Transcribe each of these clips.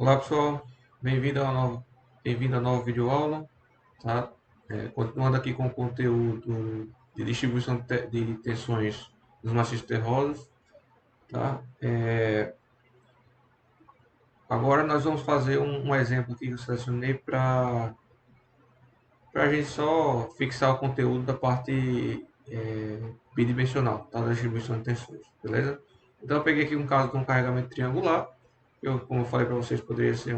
Olá pessoal, bem-vindo à nova videoaula, tá? Continuando aqui com o conteúdo de distribuição de tensões dos maciços terrosos, tá? Agora nós vamos fazer um exemplo aqui que eu selecionei para a gente só fixar o conteúdo da parte bidimensional, tá? Da distribuição de tensões, beleza? Então eu peguei aqui um caso de um carregamento triangular, como eu falei para vocês, poderia ser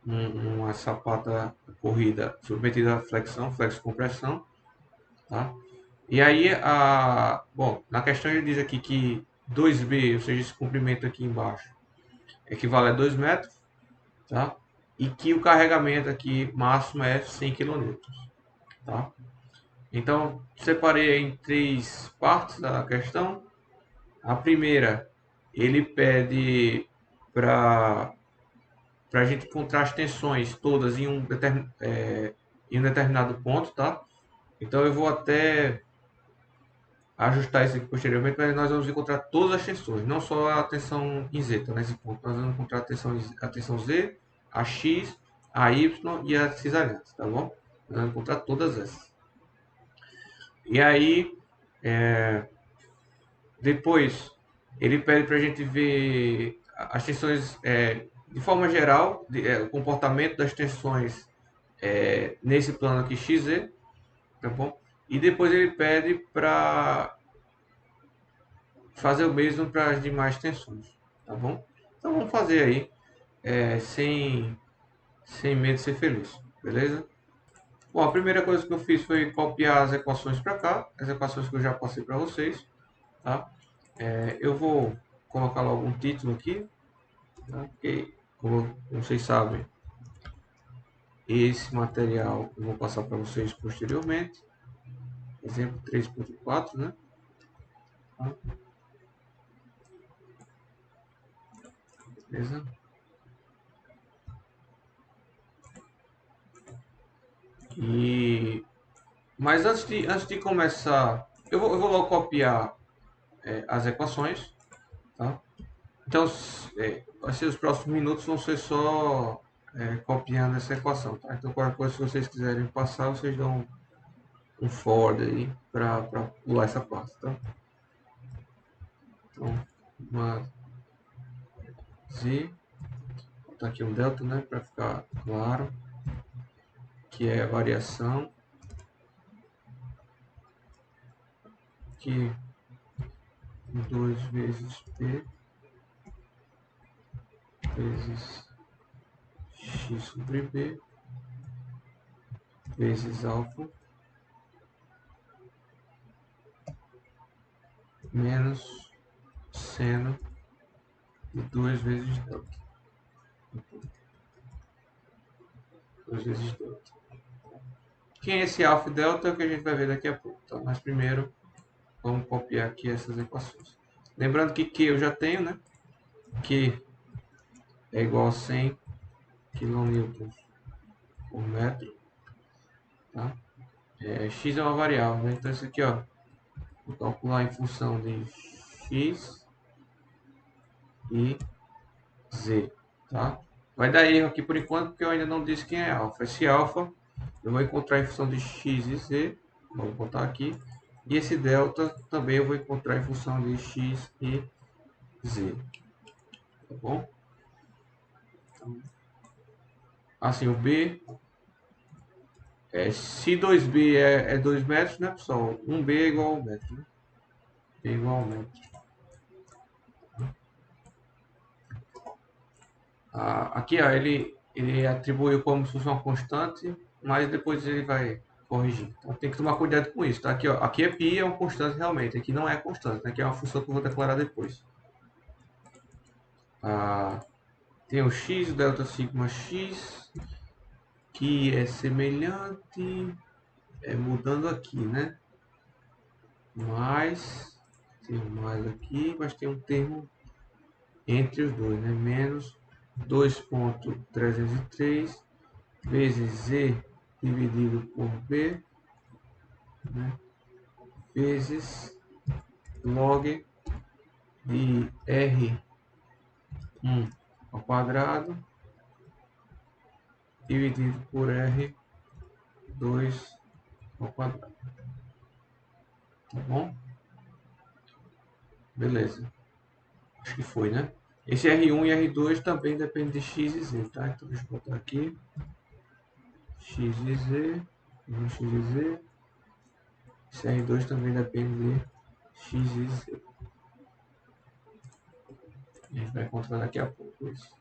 uma sapata corrida submetida à flexão, flexo-compressão, tá? E aí, bom, na questão ele diz aqui que 2B, ou seja, esse comprimento aqui embaixo, equivale a 2 metros, tá? E que o carregamento aqui máximo é 100 kN, tá? Então, separei em três partes da questão. A primeira, ele pede para a gente encontrar as tensões todas em um determinado ponto, tá? Então eu vou até ajustar isso aqui posteriormente, mas nós vamos encontrar todas as tensões, não só a tensão em Z, tá? Nesse ponto nós vamos encontrar a tensão Z, a X, a Y e a cisaliante, tá bom? Nós vamos encontrar todas essas. E aí, depois, ele pede para a gente ver as tensões, de forma geral, o comportamento das tensões nesse plano aqui XZ, tá bom? E depois ele pede para fazer o mesmo para as demais tensões, tá bom? Então vamos fazer aí, sem medo de ser feliz, beleza? Bom, a primeira coisa que eu fiz foi copiar as equações para cá, as equações que eu já passei para vocês, tá? Eu vou colocar logo um título aqui, tá? Porque, como vocês sabem, esse material eu vou passar para vocês posteriormente. Exemplo 3.4, né? Tá? Beleza? E Mas antes de começar, eu vou logo copiar as equações, tá? Então, vai ser os próximos minutos vão ser só copiando essa equação, tá? Então, qualquer coisa, se vocês quiserem passar, vocês dão um forward aí para pular essa parte, tá? Então, uma Z, vou botar aqui um delta, né, para ficar claro, que é a variação que 2 vezes P vezes X sobre B vezes alfa menos seno de 2 vezes delta. 2 vezes delta. Quem é esse alfa e delta é o que a gente vai ver daqui a pouco, tá? Mas primeiro vamos copiar aqui essas equações. Lembrando que Q eu já tenho, né? Q é igual a 100 kN por metro, tá? X é uma variável, né? Então isso aqui, ó, vou calcular em função de X e Z, tá? Vai dar erro aqui por enquanto, porque eu ainda não disse quem é alfa. Esse alfa eu vou encontrar em função de x e z, vou botar aqui. E esse delta também eu vou encontrar em função de x e z, tá bom? Então, assim, o B, se 2B é 2 metros, né, pessoal? 1B é igual a 1 metro, né? B é igual a 1 metro. Aqui, ó, ele atribuiu como se fosse uma constante, mas depois ele vai corrigir. Então tem que tomar cuidado com isso, tá? Aqui, ó, aqui é π, é uma constante realmente, aqui não é constante, né? Aqui é uma função que eu vou declarar depois. Tem o x, o delta sigma x, que é semelhante, mudando aqui, né? Mais, tem um mais aqui, mas tem um termo entre os dois, né? Menos 2,303 vezes z dividido por b, né? Vezes log de R1 ao quadrado dividido por R2 ao quadrado. Tá bom? Beleza. Acho que foi, né? Esse R1 e R2 também depende de x e z, tá? Então deixa eu botar aqui. X e z. X e z. Esse R2 também depende de x e z. A gente vai encontrar daqui a pouco isso.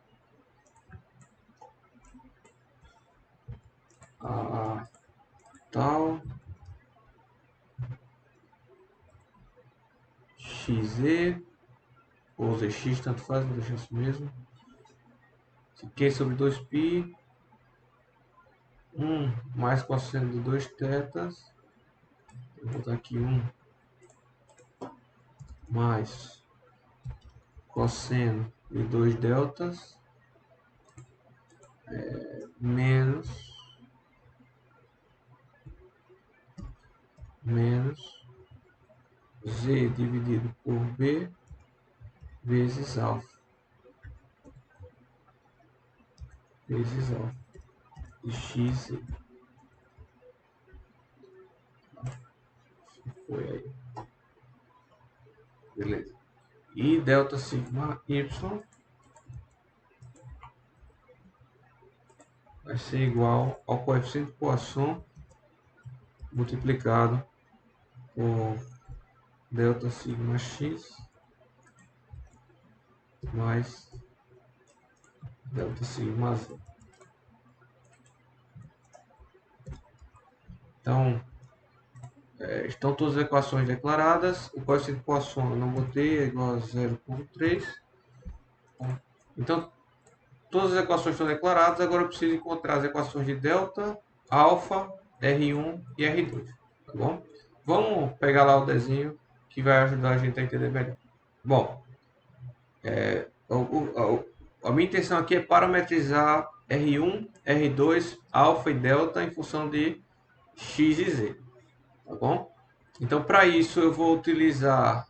Tal. XZ. Ou ZX, tanto faz, vou deixar isso mesmo. Q sobre 2π. 1 mais cosseno de 2 tetas. Vou botar aqui 1 mais cosseno de 2 deltas. Menos Z dividido por B vezes alfa. Vezes alfa. De x. Foi aí. Beleza. E delta sigma y vai ser igual ao coeficiente de Poisson multiplicado por delta sigma x mais delta sigma z. Então, estão todas as equações declaradas. O coeficiente de Poisson eu não botei, é igual a 0,3. Então, todas as equações estão declaradas. Agora eu preciso encontrar as equações de delta, alfa, R1 e R2. Tá bom? Vamos pegar lá o desenho que vai ajudar a gente a entender melhor. Bom, a minha intenção aqui é parametrizar R1, R2, alfa e delta em função de x e z. Tá bom? Então, para isso, eu vou utilizar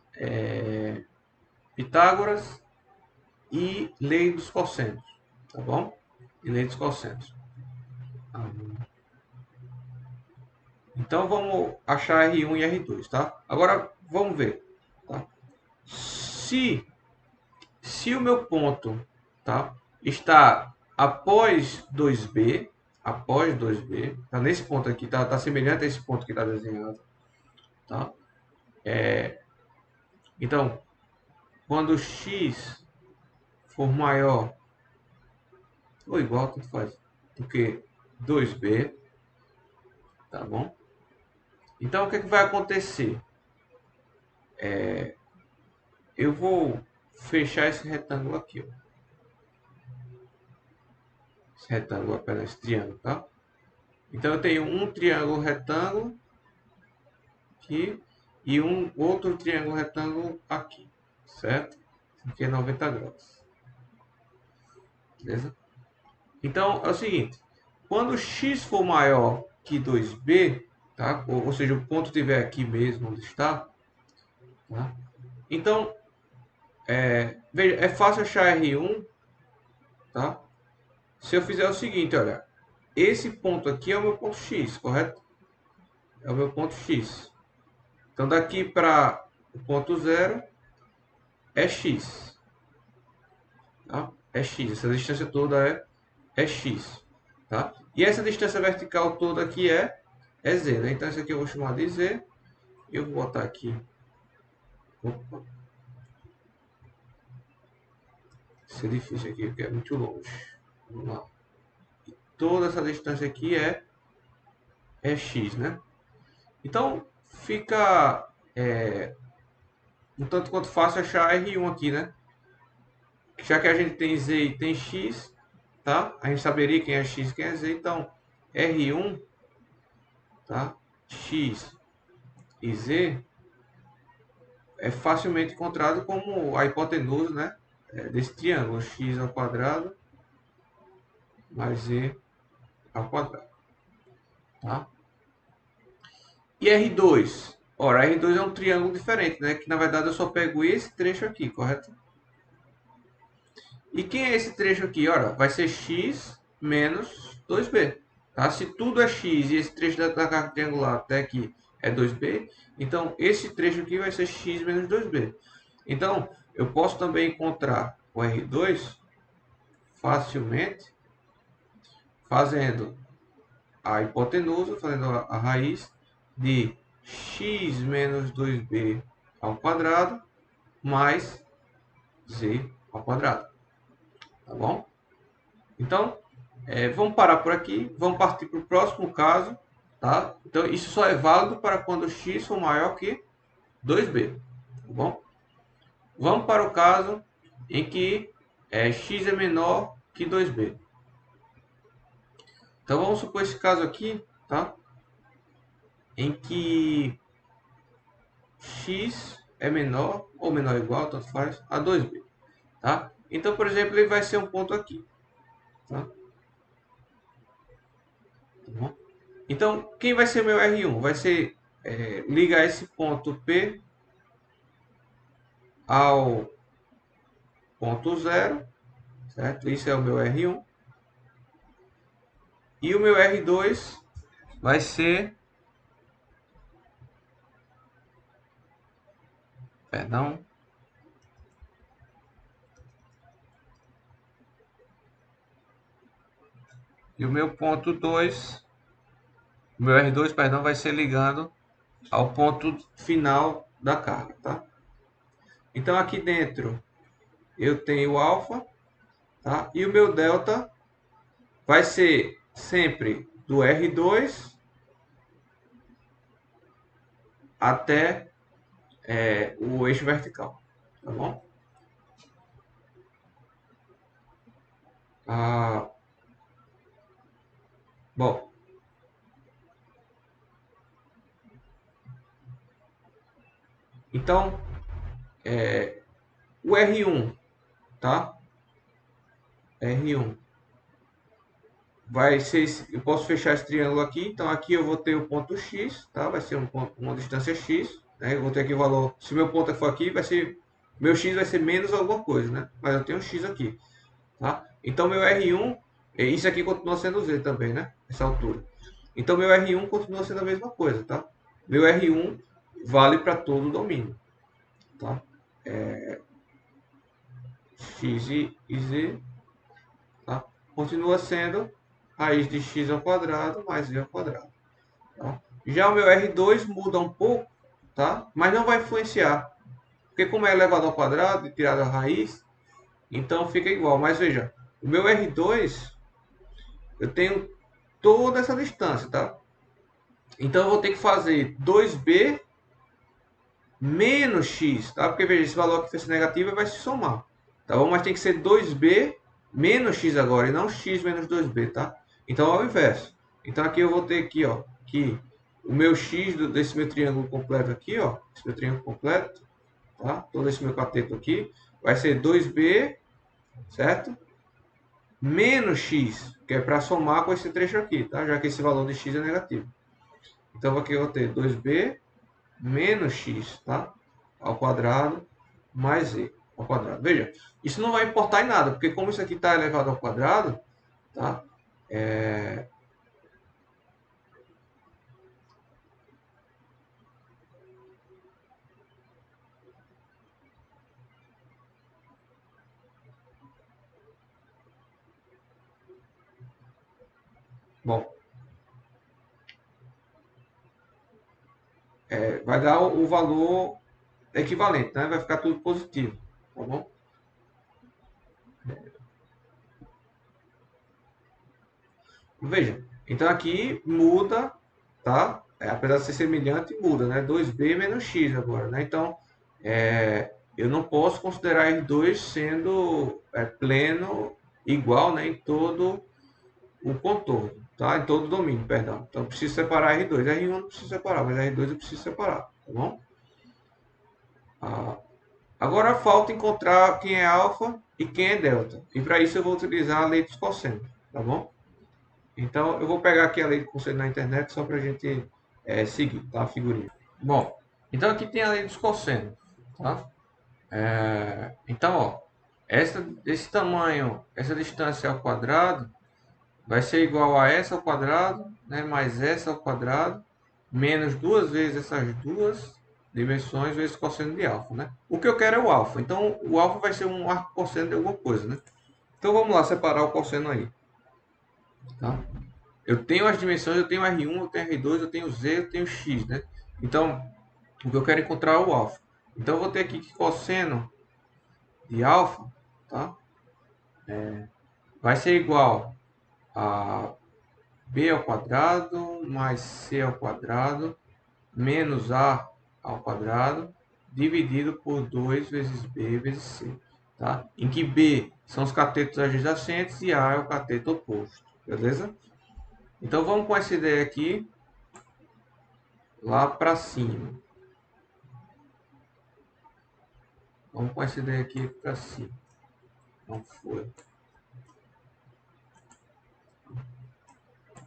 Pitágoras e lei dos cossenos. Tá bom? E lei dos cossenos. Então, vamos achar R1 e R2, tá? Agora, vamos ver. Tá? Se o meu ponto, tá, está após 2B, tá nesse ponto aqui, tá semelhante a esse ponto que está desenhado, tá? Então, quando x for maior ou igual, tanto faz, do que 2B, tá bom? Então, o que vai acontecer? Eu vou fechar esse retângulo aqui, ó. Esse retângulo apenas esse triângulo, tá? Então, eu tenho um triângulo retângulo aqui e um outro triângulo retângulo aqui, certo? Aqui é 90 graus. Beleza? Então, é o seguinte. Quando x for maior que 2b, tá? Ou seja, o ponto estiver aqui mesmo onde está, tá? Então, veja, é fácil achar R1, tá? Se eu fizer o seguinte, olha, esse ponto aqui é o meu ponto X, correto? É o meu ponto X. Então, daqui para o ponto 0 é X. Tá? É X, essa distância toda é X. Tá? E essa distância vertical toda aqui é Z, né? Então, isso aqui eu vou chamar de Z. Eu vou botar aqui. Opa. Isso é difícil aqui, porque é muito longe. Vamos lá. E toda essa distância aqui é X, né? Então, fica um tanto quanto fácil achar R1 aqui, né? Já que a gente tem Z e tem X, tá? A gente saberia quem é X e quem é Z. Então, R1, tá? X e Z é facilmente encontrado como a hipotenusa, né? Desse triângulo, x ao quadrado mais z ao quadrado. Tá? E R2? Ora, R2 é um triângulo diferente, né? Que na verdade eu só pego esse trecho aqui, correto? E quem é esse trecho aqui? Ora, vai ser x menos 2b. Tá? Se tudo é x e esse trecho da carga triangular até aqui é 2b, então esse trecho aqui vai ser x menos 2b. Então, eu posso também encontrar o R2 facilmente fazendo a hipotenusa, fazendo a raiz de x menos 2b ao quadrado mais z ao quadrado. Tá bom? Então, vamos parar por aqui, vamos partir para o próximo caso. Tá? Então, isso só é válido para quando x for maior que 2b. Tá bom? Vamos para o caso em que x é menor que 2b. Então, vamos supor esse caso aqui, tá? Em que x é menor ou menor ou igual, tanto faz, a 2b. Tá? Então, por exemplo, ele vai ser um ponto aqui. Tá? Tá bom? Então, quem vai ser meu R1? Vai ser ligar esse ponto P ao ponto zero, certo? Isso é o meu R1. E o meu R2 vai ser, perdão, e o meu ponto 2, o meu R2, perdão, vai ser ligando ao ponto final da carga, tá? Então aqui dentro eu tenho alfa, tá? E o meu delta vai ser sempre do R2 até o eixo vertical, tá bom? Bom, então o R1, tá? R1 vai ser, eu posso fechar esse triângulo aqui, então aqui eu vou ter o ponto X, tá? Vai ser uma distância X, né? Eu vou ter aqui o valor, se meu ponto for aqui, vai ser, meu X vai ser menos alguma coisa, né? Mas eu tenho um X aqui, tá? Então meu R1, isso aqui continua sendo Z também, né? Essa altura. Então meu R1 continua sendo a mesma coisa, tá? Meu R1 vale para todo o domínio, tá? X e Z, tá? Continua sendo raiz de x ao quadrado mais z ao quadrado. Tá? Já o meu R2 muda um pouco, tá? Mas não vai influenciar. Porque como é elevado ao quadrado e tirado a raiz, então fica igual. Mas veja, o meu R2, eu tenho toda essa distância, tá? Então eu vou ter que fazer 2b menos x, tá? Porque veja, esse valor que fosse negativo vai se somar, tá bom? Mas tem que ser 2b menos x agora e não x menos 2b, tá? Então ao inverso. Então aqui eu vou ter aqui, ó, que o meu x desse meu triângulo completo aqui, ó, esse meu triângulo completo, tá? Todo esse meu cateto aqui vai ser 2b, certo? Menos x, que é para somar com esse trecho aqui, tá? Já que esse valor de x é negativo. Então aqui eu vou ter 2b menos x, tá? Ao quadrado mais z ao quadrado. Veja, isso não vai importar em nada, porque como isso aqui está elevado ao quadrado, tá? Bom, vai dar o valor equivalente, né? Vai ficar tudo positivo, tá bom? Veja, então aqui muda, tá? Apesar de ser semelhante, muda, né? 2b menos x agora, né? Então, eu não posso considerar R2 sendo pleno igual, né, em todo o contorno, tá? Em todo o domínio, perdão. Então, eu preciso separar R2. R1 eu não preciso separar, mas R2 eu preciso separar, tá bom? Agora falta encontrar quem é alfa e quem é delta. E para isso eu vou utilizar a lei dos cossenos, tá bom? Então, eu vou pegar aqui a lei dos cossenos na internet só para a gente seguir, tá? A figurinha. Bom, então aqui tem a lei dos cossenos, tá? Então, ó, esse tamanho, essa distância ao quadrado, vai ser igual a s ao quadrado, né, mais s ao quadrado, menos duas vezes essas duas dimensões vezes cosseno de alfa, né? O que eu quero é o alfa. Então, o alfa vai ser um arco cosseno de alguma coisa, né? Então, vamos lá separar o cosseno aí, tá? Eu tenho as dimensões, eu tenho R1, eu tenho R2, eu tenho Z, eu tenho X, né? Então, o que eu quero encontrar é o alfa. Então, eu vou ter aqui que cosseno de alfa, tá? Vai ser igual a b ao quadrado mais c ao quadrado menos a ao quadrado dividido por 2 vezes b vezes c, tá? Em que b são os catetos adjacentes e a é o cateto oposto, beleza? Então vamos com essa ideia aqui lá para cima. Vamos com essa ideia aqui para cima. Não foi.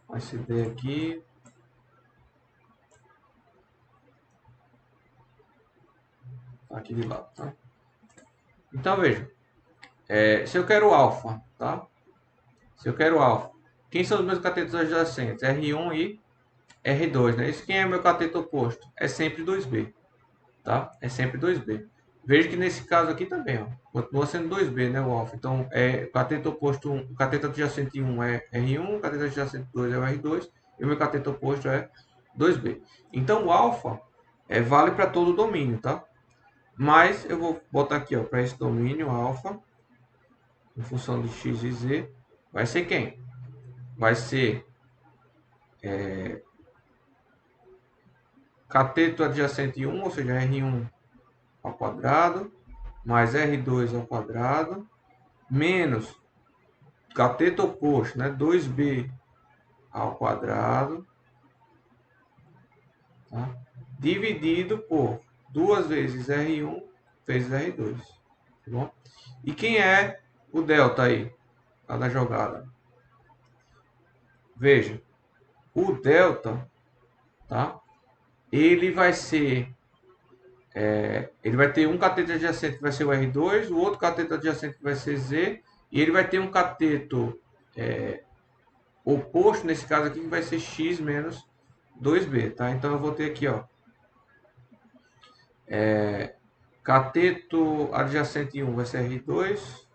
Com essa ideia aqui. Tá aqui de lado, tá? Então veja. Se eu quero alfa, tá? Se eu quero alfa. Quem são os meus catetos adjacentes? R1 e R2, né? Isso quem é meu cateto oposto? É sempre 2B, tá? É sempre 2B. Veja que nesse caso aqui também, ó, continua sendo 2B, né, o alfa. Então, o cateto oposto, o cateto adjacente 1 é R1, o cateto adjacente 2 é o R2, e o meu cateto oposto é 2B. Então, o alfa vale para todo o domínio, tá? Mas eu vou botar aqui, ó, para esse domínio alfa, em função de x e z, vai ser quem? Vai ser cateto adjacente 1, ou seja, R1 ao quadrado, mais R2 ao quadrado, menos cateto oposto, né, 2B ao quadrado, tá? Dividido por 2 vezes R1 vezes R2. Tá bom? E quem é o delta aí, lá da jogada? Veja, o delta, tá? Ele vai ser ele vai ter um cateto adjacente que vai ser o R2, o outro cateto adjacente que vai ser Z, e ele vai ter um cateto oposto, nesse caso aqui, que vai ser X menos 2B, tá? Então eu vou ter aqui, ó, cateto adjacente 1 vai ser R2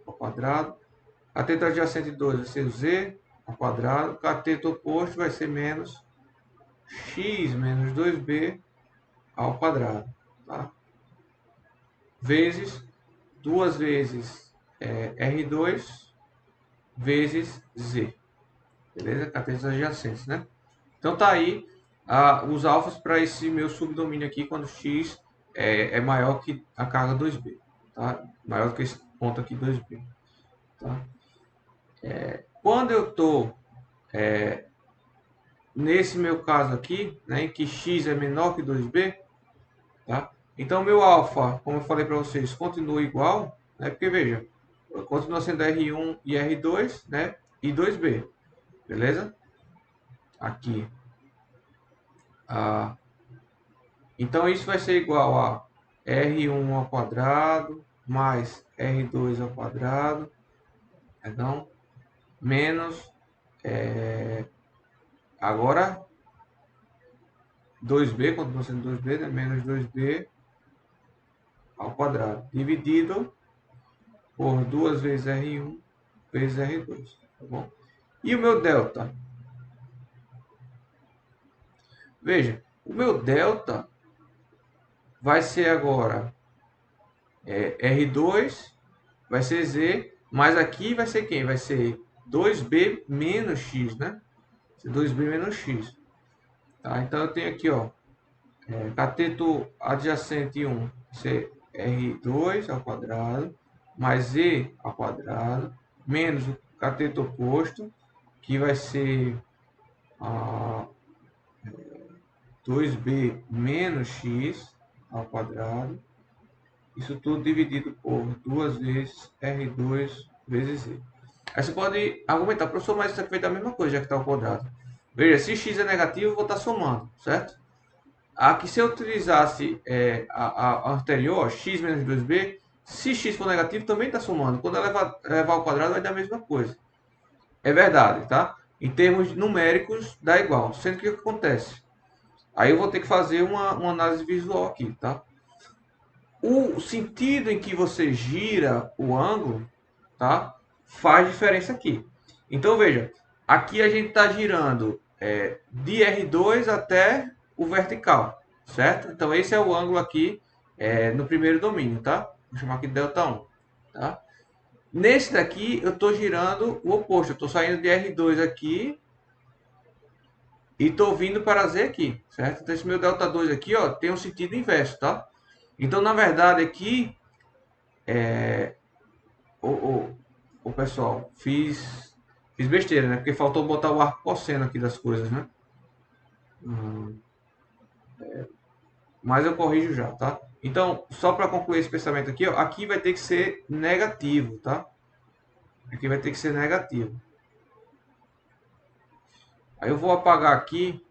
ao quadrado, cateto adjacente 2 vai ser o Z ao quadrado, cateto oposto vai ser menos X menos 2B ao quadrado, tá? Vezes 2 vezes R2 vezes Z. Beleza? Catetos adjacentes, né? Então tá aí os alfas para esse meu subdomínio aqui quando x é maior que a carga 2b, tá? Maior que esse ponto aqui 2b, tá? Quando eu tô nesse meu caso aqui, né, em que x é menor que 2b, tá? Então meu alfa, como eu falei para vocês, continua igual, né? Porque veja, continua sendo R1 e R2, né? E 2b, beleza? Aqui. Então isso vai ser igual a R1 ao quadrado mais R2 ao quadrado, perdão, menos agora 2B, continua sendo 2B, né? Menos 2B ao quadrado, dividido por 2 vezes R1 vezes R2, tá bom? E o meu delta? Veja, o meu delta vai ser agora R2, vai ser Z, mas aqui vai ser quem? Vai ser 2B menos X, né? 2B menos X. Tá? Então eu tenho aqui, ó, cateto adjacente 1, ser R2 ao quadrado, mais Z ao quadrado, menos o cateto oposto, que vai ser 2B menos X ao quadrado, isso tudo dividido por 2 vezes R2 vezes Z. Aí você pode argumentar, professor, mas isso aqui vai dar a mesma coisa, já que está ao quadrado. Veja, se x é negativo, eu vou estar somando, certo? Aqui, se eu utilizasse a anterior, x menos 2b, se x for negativo, também está somando. Quando eu levar ao quadrado, vai dar a mesma coisa. é verdade, tá? Em termos numéricos, dá igual. Sendo que o que acontece? Aí eu vou ter que fazer uma análise visual aqui, tá? O sentido em que você gira o ângulo, tá? Faz diferença aqui. Então veja, aqui a gente está girando de R2 até o vertical, certo? Então esse é o ângulo aqui no primeiro domínio, tá? Vou chamar aqui de Δ1, tá? Nesse daqui eu estou girando o oposto, eu estou saindo de R2 aqui e estou vindo para Z aqui, certo? Então esse meu Δ2 aqui, ó, tem um sentido inverso, tá? Então na verdade aqui o, o pessoal, fiz besteira, né? Porque faltou botar o arco cosseno aqui das coisas, né? Mas eu corrijo já, tá? Então, só para concluir esse pensamento aqui, ó, aqui vai ter que ser negativo, tá? Aqui vai ter que ser negativo. Aí eu vou apagar aqui,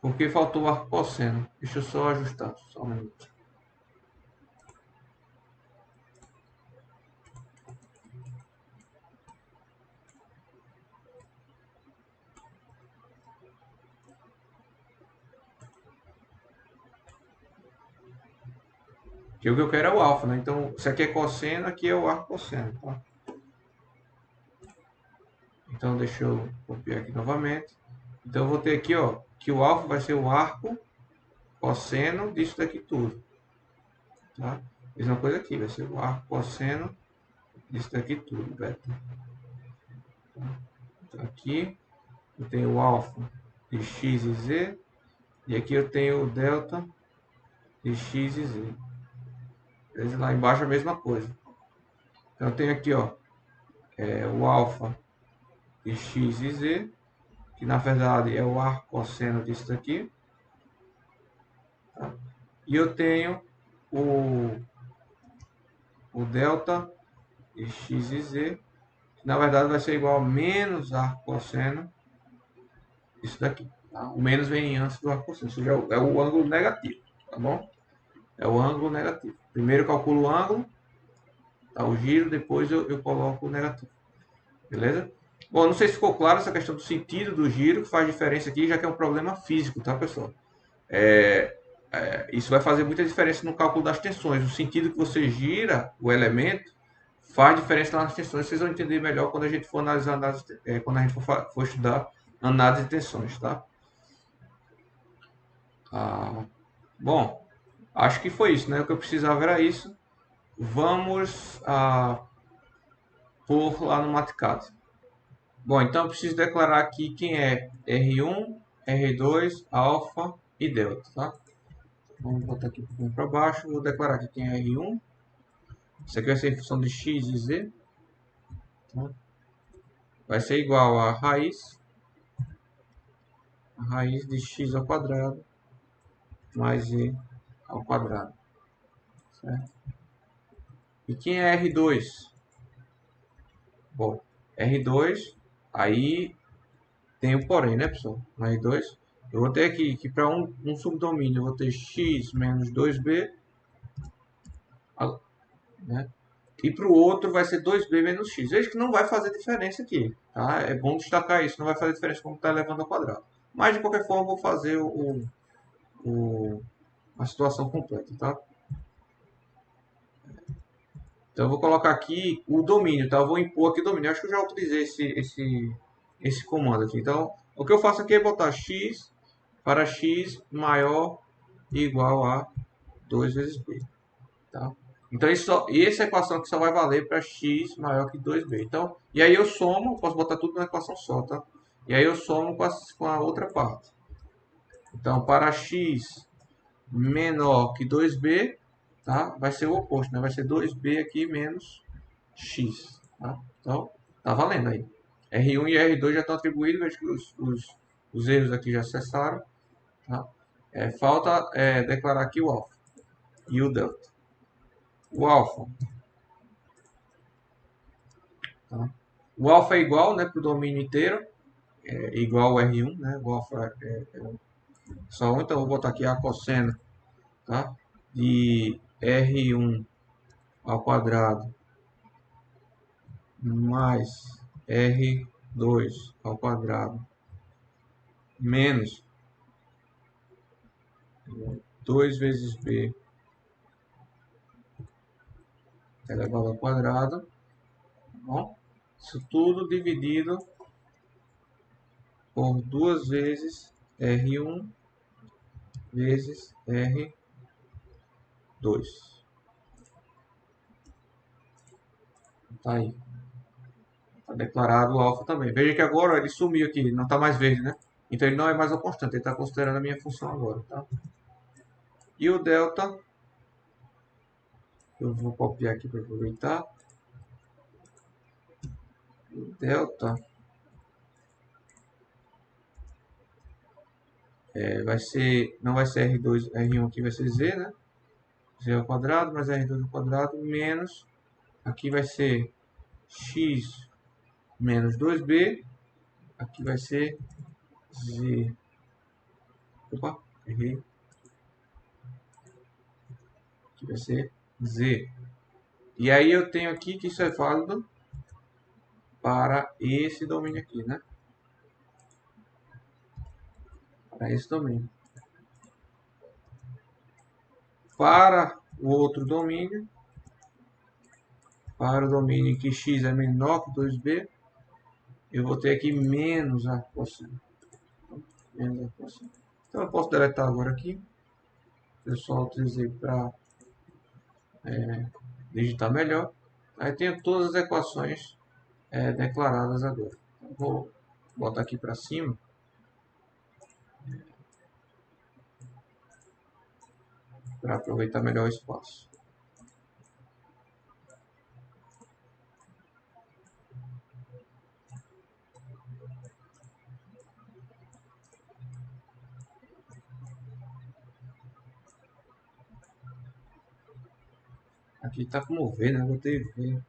porque faltou o arco cosseno. Deixa eu só ajustar, só um minuto. Porque o que eu quero é o alfa, né? Então, isso aqui é cosseno, aqui é o arco cosseno, tá? Então, deixa eu copiar aqui novamente. Então, eu vou ter aqui, ó, que o alfa vai ser o arco cosseno disso daqui tudo, tá? Mesma coisa aqui, vai ser o arco cosseno disso daqui tudo, beta. Então, aqui eu tenho o alfa de x e z, e aqui eu tenho o delta de x e z. Beleza? Lá embaixo a mesma coisa. Então, eu tenho aqui, ó, o alfa de x e z, que na verdade é o arco cosseno disso daqui. Tá? E eu tenho o delta de x e z, que na verdade vai ser igual a menos arco cosseno isso daqui. Tá? O menos vem antes do arco cosseno, ou seja, é o ângulo negativo, tá bom? É o ângulo negativo. Primeiro eu calculo o ângulo, tá? O giro, depois eu coloco o negativo. Beleza? Bom, não sei se ficou claro essa questão do sentido do giro, que faz diferença aqui, já que é um problema físico, tá, pessoal? Isso vai fazer muita diferença no cálculo das tensões. O sentido que você gira o elemento faz diferença nas tensões. Vocês vão entender melhor quando a gente for analisar quando a gente for estudar análise de tensões, tá? Ah, bom, acho que foi isso, né? O que eu precisava era isso. Vamos por lá no Matcad. Bom, então eu preciso declarar aqui quem é R1, R2, alfa e delta, tá? Vamos botar aqui um pouquinho para baixo. Vou declarar aqui quem é R1. Isso aqui vai ser em função de x e z. Tá? Vai ser igual a raiz de x ao quadrado mais z ao quadrado. Certo? E quem é R2? Bom, R2, aí tem o porém, né, pessoal? No R2, eu vou ter aqui que para um subdomínio eu vou ter x menos 2b, né? E para o outro vai ser 2b menos x. Veja que não vai fazer diferença aqui, tá? É bom destacar isso, não vai fazer diferença como está elevando ao quadrado. Mas, de qualquer forma, eu vou fazer a situação completa, tá? Então, eu vou colocar aqui o domínio, tá? Eu vou impor aqui o domínio. Eu acho que eu já utilizei esse comando aqui. Então, o que eu faço aqui é botar x para x maior e igual a 2 vezes b, tá? Então, essa equação aqui só vai valer para x maior que 2b. Então, e aí eu somo, posso botar tudo na equação só, tá? E aí eu somo com a outra parte. Então, para x menor que 2b, tá? Vai ser o oposto, né? Vai ser 2b aqui menos x, tá? Então, tá valendo aí. R1 e R2 já estão atribuídos, vejo que os erros aqui já cessaram, tá? Falta declarar aqui o alfa e o delta. O alfa, tá? O alfa é igual, né, para o domínio inteiro, igual ao R1, né? O alfa é só 1, então eu vou botar aqui a cosseno, tá? De R1 ao quadrado mais R 2 ao quadrado menos 2 vezes b elevado ao quadrado, tá bom? Isso tudo dividido por 2 vezes R1 vezes R2. Tá aí. Está declarado o alfa também. Veja que agora ele sumiu aqui, não está mais verde, né? Então ele não é mais uma constante, ele está considerando a minha função agora, tá? E o delta, eu vou copiar aqui para aproveitar. O delta vai ser, não vai ser R2, R1 aqui vai ser Z, né? Z ao quadrado mais R2 ao quadrado menos, aqui vai ser X menos 2B, aqui vai ser Z. Opa, errei. Aqui vai ser Z. E aí eu tenho aqui que isso é válido para esse domínio aqui, né? Para esse domínio. Para o outro domínio, para o domínio em que x é menor que 2b, eu vou ter aqui menos a quociente. Menos a quociente. Então eu posso deletar agora aqui. Eu só utilizei para digitar melhor. Aí tenho todas as equações declaradas agora. Então, vou botar aqui para cima. Para aproveitar melhor o espaço. Aqui está como V, né? Botei V.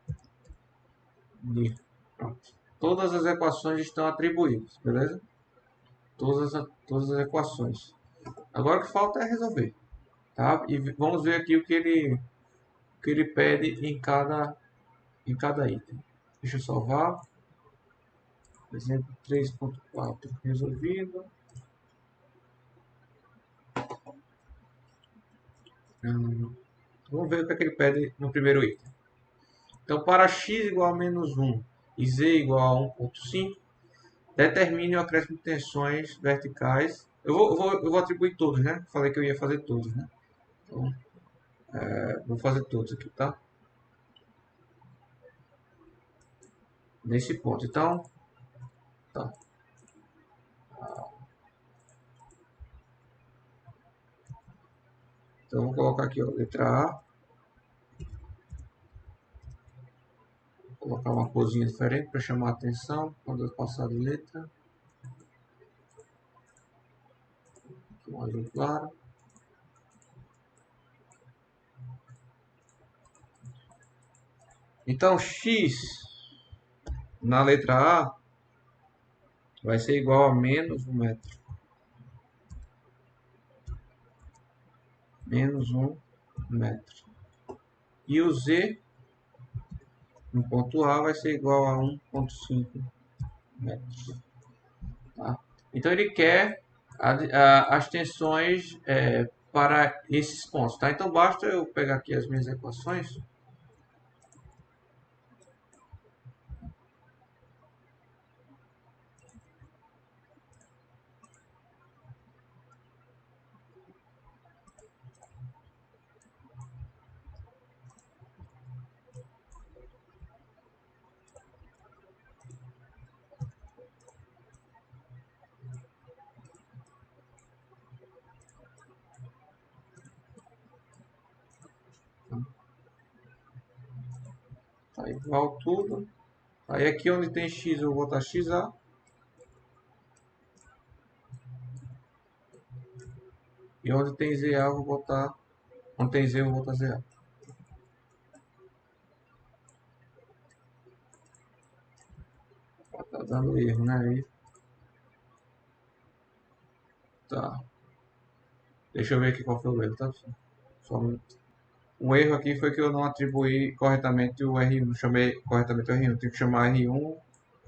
Pronto. Todas as equações estão atribuídas, beleza? Todas as equações. Agora o que falta é resolver. Tá? E vamos ver aqui o que ele pede em cada item. Deixa eu salvar. Exemplo 3.4 resolvido. Vamos ver o que, é que ele pede no primeiro item. Então, para x igual a menos 1 e z igual a 1.5, determine o acréscimo de tensões verticais. Eu vou atribuir todos, né? Falei que eu ia fazer todos, né? Então, vou fazer todos aqui, tá? Nesse ponto. Então, tá. Então, vou colocar aqui, ó, letra A. Vou colocar uma corzinha diferente para chamar a atenção quando eu passar de letra. Aqui um azul claro. Então, x na letra A vai ser igual a menos 1 metro. Menos 1 metro. E o z no ponto A vai ser igual a 1.5 metros. Tá? Então ele quer as tensões para esses pontos. Tá? Então basta eu pegar aqui as minhas equações. Tá igual tudo. Aí aqui onde tem x eu vou botar xa. E onde tem ZA eu vou botar. Onde tem Z eu vou botar ZA. Tá dando erro, né? Aí. Tá. Deixa eu ver aqui qual foi o erro, tá? Só um minuto. O erro aqui foi que eu não atribuí corretamente o R1. Não chamei corretamente o R1. Tem que chamar R1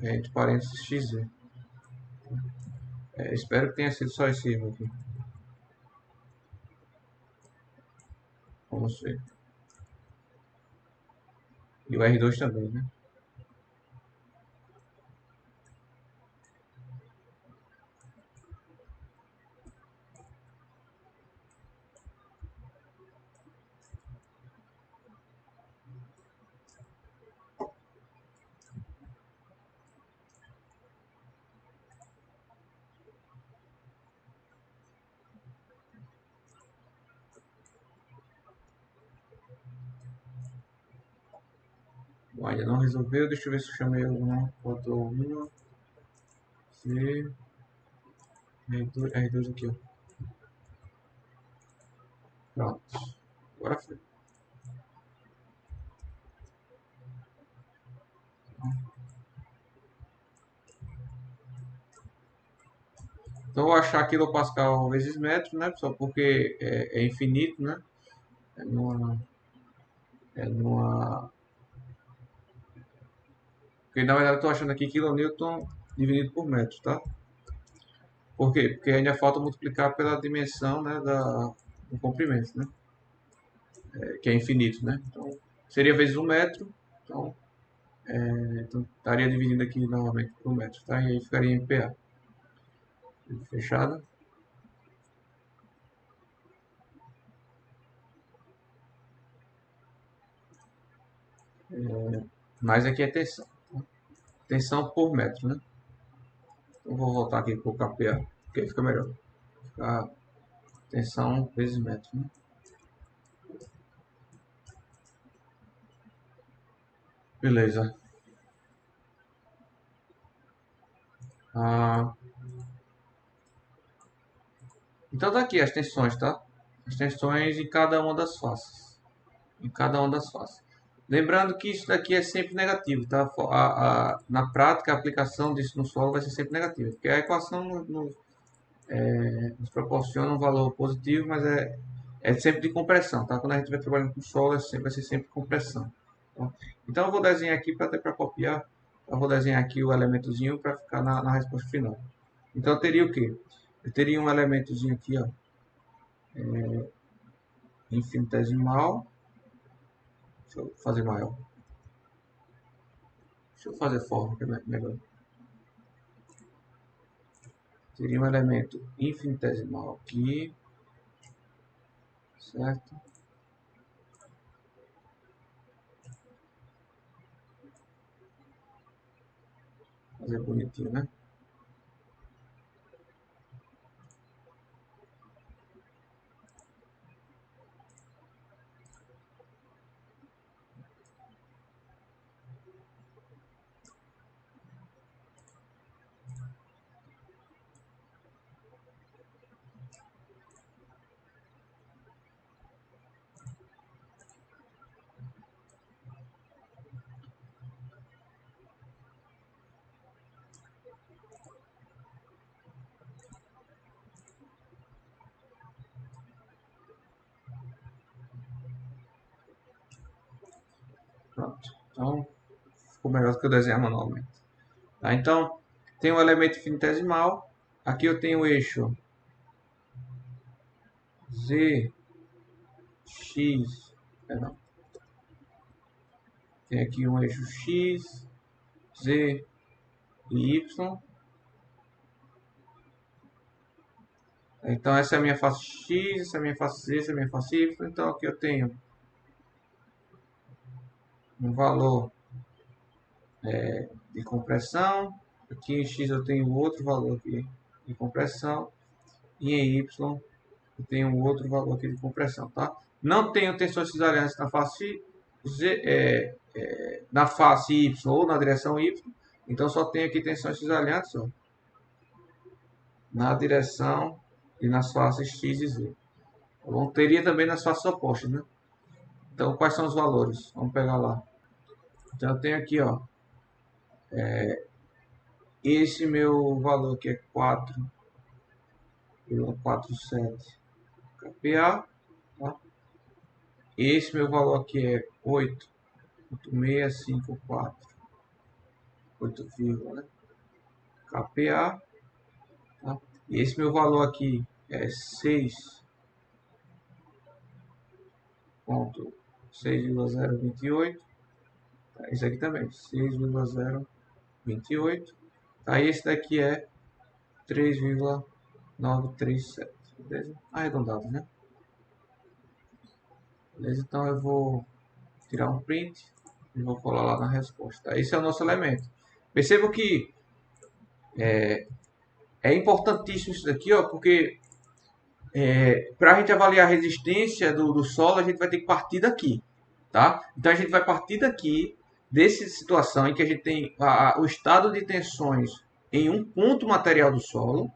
entre parênteses XZ. Espero que tenha sido só esse erro aqui. Vamos ver. E o R2 também, né? Bom, ainda não resolveu. Deixa eu ver se eu chamei alguma. Faltou alguma. C. R2 aqui, ó. Pronto. Agora foi. Então, eu vou achar quilopascal vezes metro, né, pessoal? Porque é infinito, né? É numa, é numa... Porque, na verdade, eu estou achando aqui quilonewton dividido por metro, tá? Por quê? Porque ainda falta multiplicar pela dimensão, né, do comprimento, né? Que é infinito, né? Então, seria vezes um metro. Então, então estaria dividindo aqui novamente por metro, tá? E aí ficaria em PA. Fechado? Mas aqui é tensão. Tensão por metro, né? Então, vou voltar aqui para o KPA, porque fica melhor. Fica tensão vezes metro, né? Beleza. Ah, então tá aqui as tensões, tá? As tensões em cada uma das faces. Em cada uma das faces. Lembrando que isso daqui é sempre negativo, tá? Na prática, a aplicação disso no solo vai ser sempre negativa, porque a equação nos proporciona um valor positivo, mas é sempre de compressão, tá? Quando a gente vai trabalhando com solo, vai ser sempre compressão. Tá? Então eu vou desenhar aqui, até para copiar, eu vou desenhar aqui o elementozinho para ficar na resposta final. Então eu teria o quê? Eu teria um elementozinho aqui, ó, infinitesimal. Deixa eu fazer maior. Deixa eu fazer forma, que é melhor. Teria um elemento infinitesimal aqui, certo? Fazer bonitinho, né? Pronto. Então, ficou melhor do que eu desenhar manualmente. Tá? Então, tem um elemento infinitesimal. Aqui eu tenho o eixo Z, X, não. Tem aqui um eixo X, Z e Y. Então, essa é a minha face X, essa é a minha face Z, essa é a minha face Y. Então, aqui eu tenho um valor de compressão. Aqui em X eu tenho outro valor aqui de compressão. E em Y eu tenho outro valor aqui de compressão, tá? Não tenho tensões cisalhantes na face Z, na face Y ou na direção Y. Então só tenho aqui tensões cisalhantes, ó, na direção e nas faces X e Z. Tá bom? Teria também nas faces opostas, né? Então quais são os valores? Vamos pegar lá. Então eu tenho aqui, ó, esse meu valor aqui é 4,47 kPa, tá? Esse meu valor aqui é 8,654 8, né? KPA, tá? E esse meu valor aqui é 6,028. Tá? Esse aqui também, 6,028. Aí esse daqui é 3,937. Beleza? Arredondado, né? Beleza? Então eu vou tirar um print e vou colar lá na resposta. Esse é o nosso elemento. Perceba que é importantíssimo isso daqui, ó, porque para a gente avaliar a resistência do solo, a gente vai ter que partir daqui, tá? Então a gente vai partir daqui, dessa situação em que a gente tem o estado de tensões em um ponto material do solo,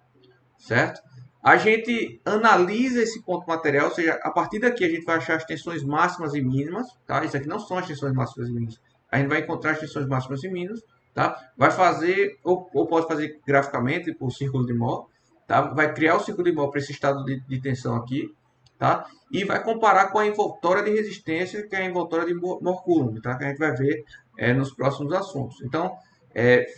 certo? A gente analisa esse ponto material, ou seja, a partir daqui a gente vai achar as tensões máximas e mínimas, tá? Isso aqui não são as tensões máximas e mínimas. A gente vai encontrar as tensões máximas e mínimas, tá? Vai fazer, ou pode fazer graficamente, por círculo de Mohr, tá? Vai criar o círculo de Mohr para esse estado de tensão aqui, tá? E vai comparar com a envoltória de resistência, que é a envoltória de Mohr-Coulomb, tá? Que a gente vai ver nos próximos assuntos. Então,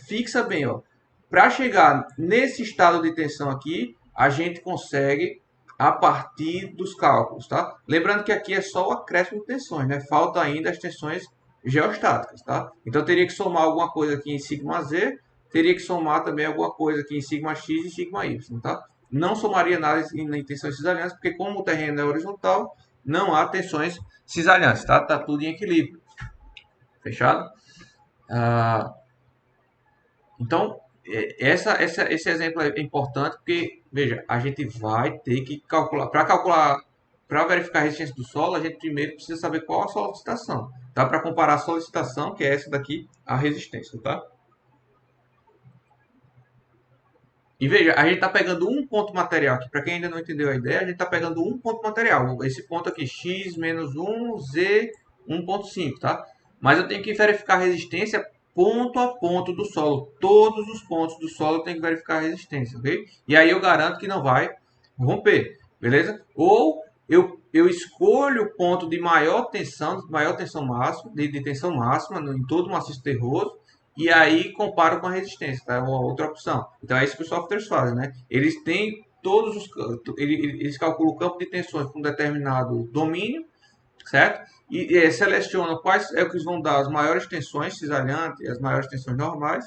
fixa bem, ó. Para chegar nesse estado de tensão aqui, a gente consegue a partir dos cálculos, tá? Lembrando que aqui é só o acréscimo de tensões, né? Falta ainda as tensões geostáticas, tá? Então teria que somar alguma coisa aqui em sigma z, teria que somar também alguma coisa aqui em sigma x e sigma y, tá? Não somaria nada em tensões cisalhantes, porque como o terreno é horizontal, não há tensões cisalhantes, tá? Tá tudo em equilíbrio. Fechado? Então, esse exemplo é importante porque, veja, a gente vai ter que calcular, para verificar a resistência do solo, a gente primeiro precisa saber qual a solicitação, tá? Para comparar a solicitação, que é essa daqui, a resistência, tá? E veja, a gente está pegando um ponto material aqui, para quem ainda não entendeu a ideia, a gente está pegando um ponto material, esse ponto aqui, x menos 1, z 1,5, tá? Mas eu tenho que verificar a resistência ponto a ponto do solo. Todos os pontos do solo eu tenho que verificar a resistência, ok? E aí eu garanto que não vai romper, beleza? Ou eu escolho o ponto de maior tensão máxima, de tensão máxima em todo o maciço terroso, e aí comparo com a resistência, tá? É uma outra opção. Então é isso que os softwares fazem, né? Eles têm todos os, eles calculam o campo de tensões com um determinado domínio, certo? E selecionam quais é o que vão dar as maiores tensões cisalhantes, as maiores tensões normais,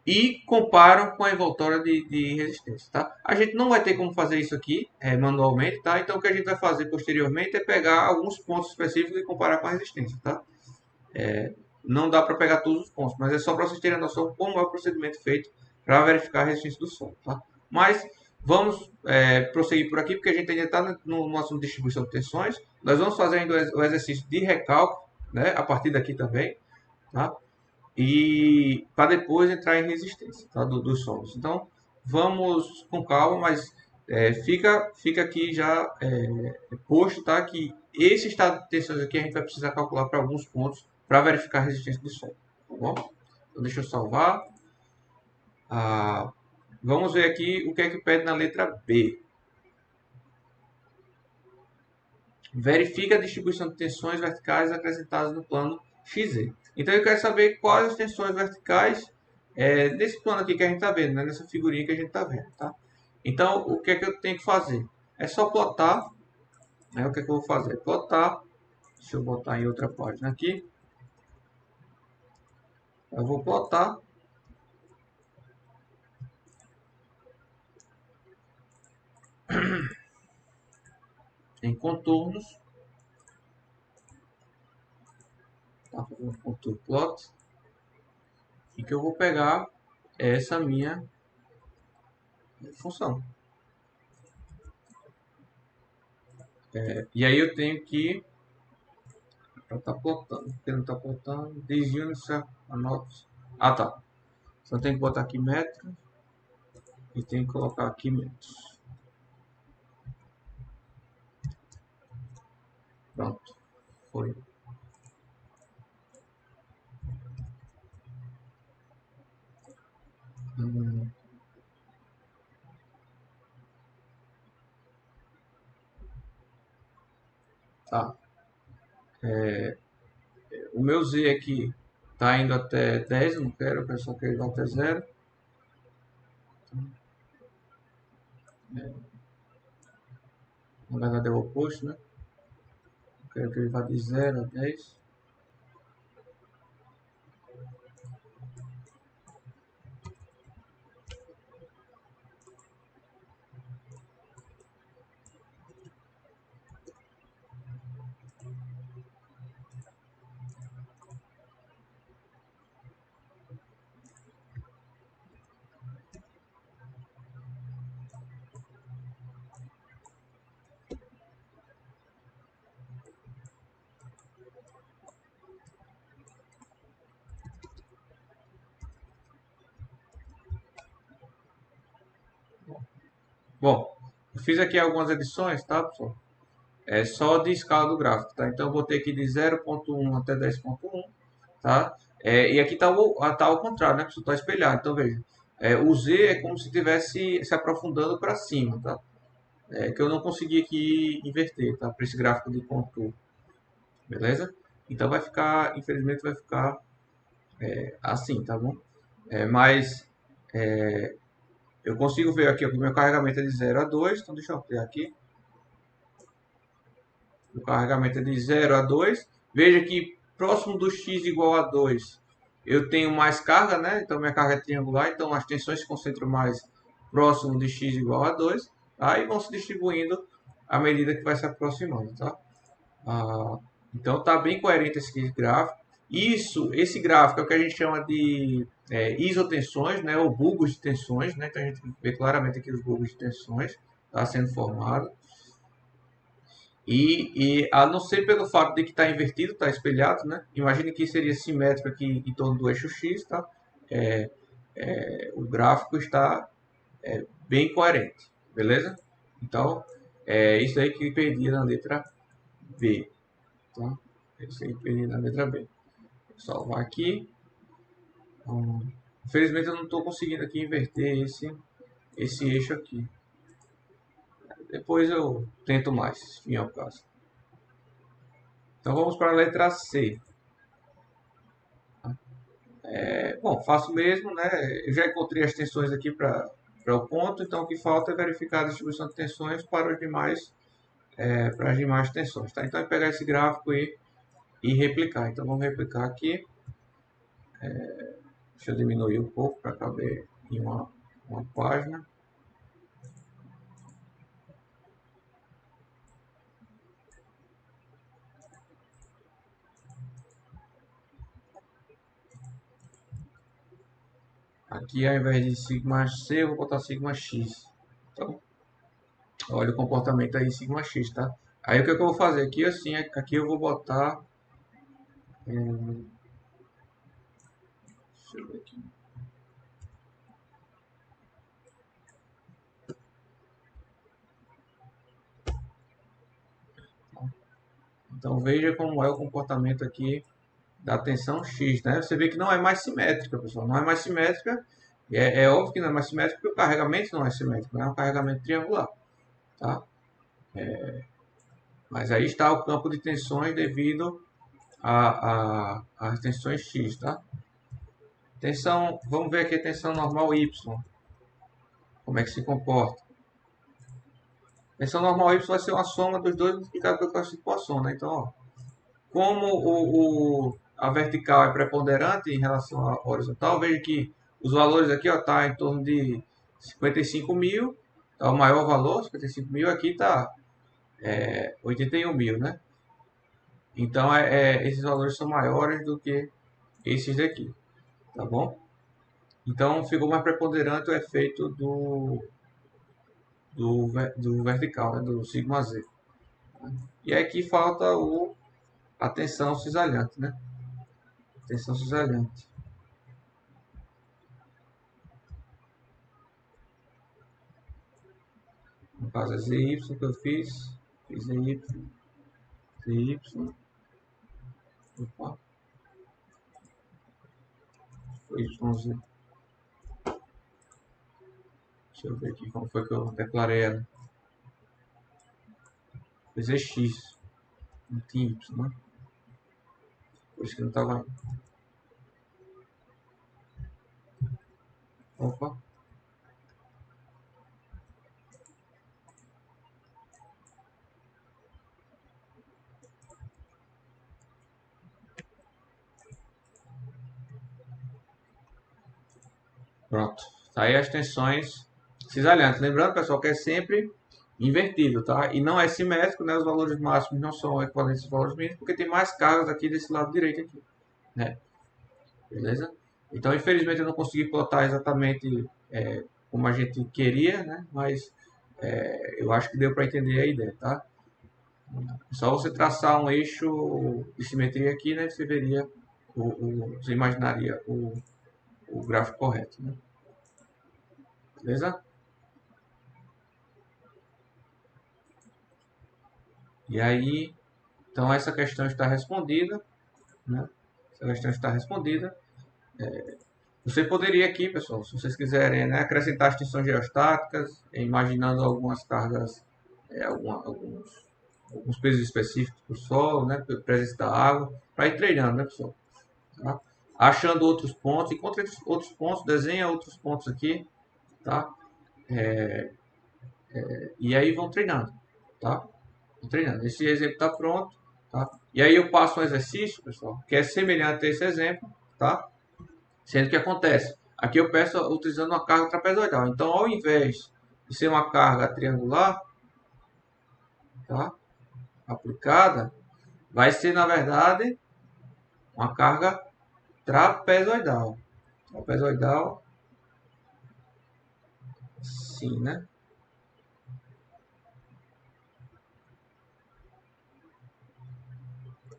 e comparam com a envoltória de resistência, tá? A gente não vai ter como fazer isso aqui manualmente, tá? Então o que a gente vai fazer posteriormente é pegar alguns pontos específicos e comparar com a resistência, tá? Não dá para pegar todos os pontos, mas é só para vocês terem noção como é o procedimento feito para verificar a resistência do solo, tá? Mas vamos prosseguir por aqui, porque a gente ainda está no assunto de distribuição de tensões. Nós vamos fazer ainda o exercício de recálculo, né? A partir daqui também, tá? E para depois entrar em resistência, tá? Dos solos. Então, vamos com calma, mas fica aqui já posto, tá? Que esse estado de tensões aqui a gente vai precisar calcular para alguns pontos para verificar a resistência do solo, tá bom? Então, deixa eu salvar. Vamos ver aqui o que é que pede na letra B. Verifica a distribuição de tensões verticais acrescentadas no plano XZ. Então eu quero saber quais as tensões verticais desse plano aqui que a gente está vendo, né? Nessa figurinha que a gente está vendo, tá? Então o que é que eu tenho que fazer? É só plotar, né? O que é que eu vou fazer? Plotar. Deixa eu botar em outra página aqui. Eu vou plotar em contornos, tá? Fazendo contour plot. E que eu vou pegar essa minha função. E aí eu tenho que tá plotando, porque não tá plotando, desvio a nota. Ah, tá. Só tem que botar aqui metro e tem que colocar aqui metros. Pronto, foi. Hum, tá. O meu Z aqui Tá indo até 10, eu não quero, eu só quero ir até 0. Na verdade é o oposto, né? Eu quero que ele vá de 0 a 10. Bom, eu fiz aqui algumas edições, tá, pessoal? É só de escala do gráfico, tá? Então eu botei aqui de 0.1 até 10.1, tá? E aqui tá ao contrário, né? Pessoal, tá espelhado. Então veja, o Z é como se estivesse se aprofundando para cima, tá? Que eu não consegui aqui inverter, tá? Para esse gráfico de contorno, beleza? Então vai ficar, infelizmente vai ficar assim, tá bom? Mas eu consigo ver aqui, ó, que o meu carregamento é de 0 a 2, então deixa eu ampliar aqui. O carregamento é de 0 a 2. Veja que próximo do x igual a 2, eu tenho mais carga, né? Então minha carga é triangular, então as tensões se concentram mais próximo de x igual a 2, tá? E vão se distribuindo à medida que vai se aproximando, tá? Ah, então tá bem coerente esse gráfico. Esse gráfico é o que a gente chama de isotensões, né? Ou bulbos de tensões, né? Então a gente vê claramente aqui os bulbos de tensões tá sendo formado. A não ser pelo fato de que está invertido, está espelhado, né? Imagine que seria simétrico aqui em torno do eixo X, tá? O gráfico está bem coerente, beleza? Então, é isso aí que perdi na letra B, tá? É isso aí que perdi na letra B. Vou salvar aqui. Infelizmente eu não estou conseguindo aqui inverter esse eixo aqui. Depois eu tento mais, se vier ao caso. Então vamos para a letra C. Bom, faço mesmo, né? Eu já encontrei as tensões aqui para o ponto, então o que falta é verificar a distribuição de tensões para as demais tensões, tá? Então é pegar esse gráfico e replicar. Então vamos replicar aqui. Deixa eu diminuir um pouco para caber em uma página. Aqui ao invés de sigma C, eu vou botar sigma X. Então, olha o comportamento aí sigma X, tá? Aí o que eu vou fazer aqui, assim, aqui eu vou botar... Deixa eu ver aqui. Então veja como é o comportamento aqui da tensão X, né? Você vê que não é mais simétrica, pessoal. Não é mais simétrica. É óbvio que não é mais simétrico porque o carregamento não é simétrico, né? É um carregamento triangular, tá? Mas aí está o campo de tensões devido às tensões X, tá? Tensão, vamos ver aqui a tensão normal Y, como é que se comporta. Tensão normal Y vai ser uma soma dos dois multiplicado pelo coeficiente de Poisson, né? Então, ó, como a vertical é preponderante em relação à horizontal, veja que os valores aqui está em torno de 55 mil, tá o maior valor, 55 mil, aqui está 81 mil, né? Então esses valores são maiores do que esses daqui, tá bom? Então ficou mais preponderante o efeito do vertical, né? Do sigma z. E aqui falta a tensão cisalhante, né? Tensão cisalhante. No caso é ZY que eu fiz ZY, ZY, opa, foi YZ. Deixa eu ver aqui como foi que eu declarei ela. Foi ZX, não tinha Y, né? Por isso que não estava. Opa. Pronto. Tá aí as tensões cisalhantes. Lembrando, pessoal, que é sempre invertido, tá? E não é simétrico, né? Os valores máximos não são equivalentes aos valores mínimos, porque tem mais cargas aqui desse lado direito aqui, né? Beleza? Então, infelizmente, eu não consegui plotar exatamente como a gente queria, né? Mas eu acho que deu para entender a ideia, tá? É só você traçar um eixo de simetria aqui, né? Você veria, você imaginaria o gráfico correto, né? Beleza? E aí, então essa questão está respondida, né? Essa questão está respondida. Você poderia aqui, pessoal, se vocês quiserem, né, acrescentar as tensões geostáticas, imaginando algumas cargas, alguns pesos específicos para o solo, né, presença da água, para ir treinando, né, pessoal? Tá? Achando outros pontos, encontre outros pontos, desenha outros pontos aqui, tá? E aí vão treinando, tá? Vão treinando. Esse exemplo está pronto, tá? E aí eu passo um exercício, pessoal, que é semelhante a esse exemplo, tá? Sendo que acontece, aqui eu peço utilizando uma carga trapezoidal. Então, ao invés de ser uma carga triangular, tá? Aplicada, vai ser na verdade uma carga trapezoidal. Trapezoidal, sim, né?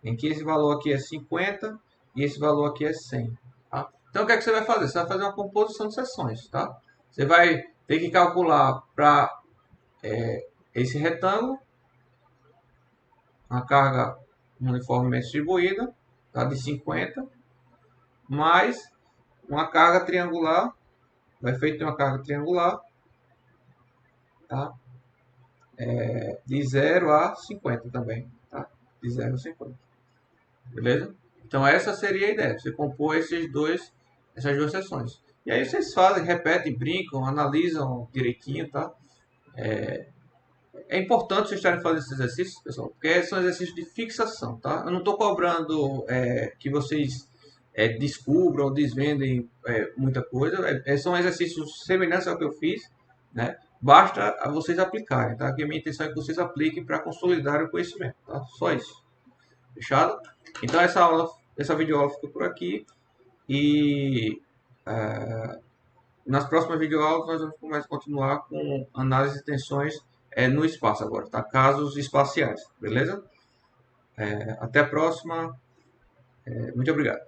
Em que esse valor aqui é 50 e esse valor aqui é 100. Tá? Então, o que é que você vai fazer? Você vai fazer uma composição de seções, tá? Você vai ter que calcular para esse retângulo uma carga uniformemente distribuída, tá? De 50, mais uma carga triangular, vai feito uma carga triangular, tá? De 0 a 50 também, tá? De 0 a 50, beleza? Então essa seria a ideia, você compor essas duas seções. E aí vocês fazem, repetem, brincam, analisam direitinho, tá? É importante vocês estarem fazendo esses exercícios, pessoal, porque são exercícios de fixação, tá? Eu não estou cobrando que vocês descubram ou desvendem muita coisa. São exercícios semelhantes ao que eu fiz, né? Basta vocês aplicarem, tá? Que a minha intenção é que vocês apliquem para consolidar o conhecimento, tá? Só isso. Fechado? Então essa videoaula fica por aqui e nas próximas videoaulas nós vamos continuar com análise de tensões no espaço agora, tá? Casos espaciais, beleza? Até a próxima. Muito obrigado.